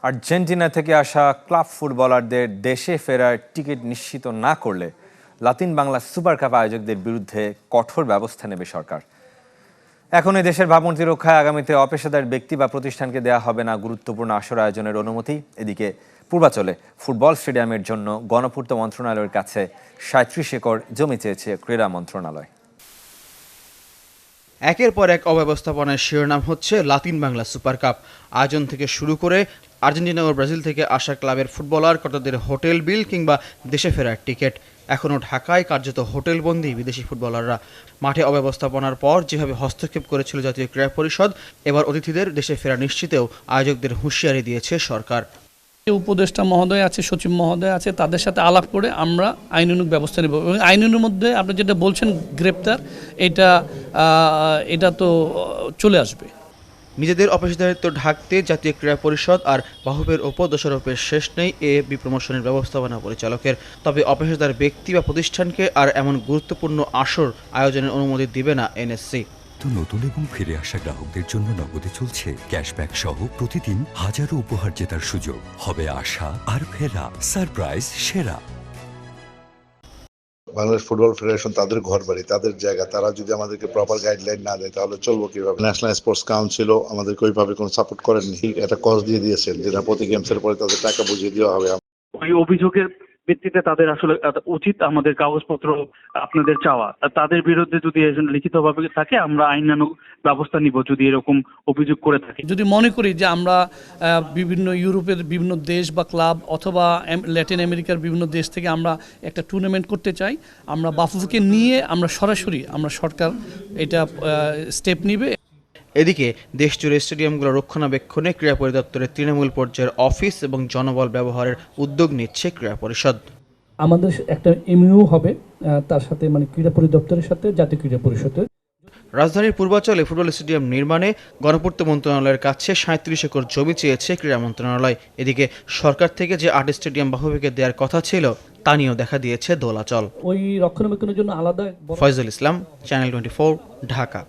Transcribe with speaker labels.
Speaker 1: Argentina থেকে আসা club ফুটবলারদের দেশে ফেরার টিকিট নিশ্চিত না করলে লাতিন বাংলা সুপার কাপ আয়োজকদের বিরুদ্ধে কঠোর ব্যবস্থা নেবে সরকার। এখন এই দেশের ভাবমূর্তি রক্ষায় আগামীতে অপেশাদার ব্যক্তি বা প্রতিষ্ঠানকে দেয়া হবে না গুরুত্বপূর্ণ আসর আয়োজনের অনুমতি। এদিকে পূর্বাচলে ফুটবল স্টেডিয়ামের জন্য গণপূর্ত মন্ত্রণালয়ের কাছে ৩৭ একর জমি চেয়েছে ক্রীড়া মন্ত্রণালয়।
Speaker 2: একের পর এক অব্যবস্থাপনার শিরোনাম হচ্ছে লাতিন বাংলা সুপার কাপ। আয়োজন থেকে শুরু করে আর্জেন্টিনা ও ব্রাজিল থেকে আসা ক্লাবের ফুটবলার কর্তাদের হোটেল বিল কিংবা দেশে ফেরার টিকিট। এখনও ঢাকায় কার্যত হোটেলবন্দি বিদেশি ফুটবলাররা। মাঠে অব্যবস্থাপনার পর যেভাবে হস্তক্ষেপ করেছিল জাতীয় ক্রীড়া পরিষদ, এবার অতিথিদের দেশে ফেরা নিশ্চিতেও আয়োজকদের হুঁশিয়ারি দিয়েছে সরকার।
Speaker 3: উপদেষ্টা মহোদয় আছে, সচিব মহোদয় আছে, তাদের সাথে আলাপ করে আমরা আইনানুগ ব্যবস্থা নেব। এবং আইনের মধ্যে আপনি যেটা বলছেন গ্রেপ্তার, এটা তো চলে আসবে।
Speaker 2: নিজেদের অপেশাদারিত্ব ঢাকতে জাতীয় ক্রীড়া পরিষদ আর বাহুবের ওপর দোষারোপের শেষ নেই প্রমোশনের ব্যবস্থাপনা পরিচালকের। তবে অপেশাদার ব্যক্তি বা প্রতিষ্ঠানকে আর এমন গুরুত্বপূর্ণ আসর আয়োজনের অনুমতি দিবে না এনএসসি।
Speaker 4: নতুন এবং ফিরে আসা গ্রাহকদের জন্য নগদে চলছে ক্যাশব্যাক সহ প্রতিদিন হাজারো উপহার জেতার সুযোগ। হবে আশা আর ফেরা, সারপ্রাইজ সেরা।
Speaker 5: বাংলাদেশ ফুটবল ফেডারেশন তাদের ঘর বাড়ি, তাদের জায়গা, তারা যদি আমাদেরকে প্রপার গাইডলাইন না দেয় তাহলে চলবো কিভাবে? ন্যাশনাল স্পোর্টস কাউন্সিলও আমাদেরকে ওইভাবে কোনো সাপোর্ট করেননি। একটা কজ দিয়ে দিয়েছেন যেটা প্রতি গেমসের পরে তাদের টাকা বুঝিয়ে দেওয়া হবে।
Speaker 6: ওই অভিযোগের ভিত্তিতে তাদের আসলে উচিত আমাদের কাগজপত্র আপনাদের চাওয়া। তাদের বিরুদ্ধে যদি লিখিতভাবে থাকে আমরা আইনানুগ ব্যবস্থা নিব যদি এরকম অভিযোগ করে থাকে।
Speaker 3: যদি মনে করি যে আমরা বিভিন্ন ইউরোপের বিভিন্ন দেশ বা ক্লাব অথবা ল্যাটিন আমেরিকার বিভিন্ন দেশ থেকে আমরা একটা টুর্নামেন্ট করতে চাই, আমরা বাফুফকে নিয়ে আমরা সরাসরি সরকার এটা স্টেপ নিবে।
Speaker 2: এদিকে দেশজুড়ে স্টেডিয়ামগুলো রক্ষণাবেক্ষণে ক্রীড়া পরিদপ্তরের তৃণমূল পর্যায়ের অফিস এবং জনবল ব্যবহারের উদ্যোগ নিচ্ছে ক্রীড়া পরিষদ।
Speaker 7: আমাদের একটা এমইউ হবে তার সাথে ক্রীড়া পরিদপ্তরের সাথে জাতীয় ক্রীড়া পরিষদের।
Speaker 2: রাজধানীর পূর্বাচলে ফুটবল স্টেডিয়াম নির্মাণে গণপূর্ত মন্ত্রণালয়ের কাছে ৩৭ একর জমি চেয়েছে ক্রীড়া মন্ত্রণালয়। এদিকে সরকার থেকে যে ৮ স্টেডিয়াম বাফুফেকে দেওয়ার কথা ছিল তা নিয়েও দেখা দিয়েছে দোলাচল।
Speaker 7: ওই রক্ষণাবেক্ষণের জন্য আলাদা।
Speaker 2: ফয়জুল ইসলাম, চ্যানেল 24, ঢাকা।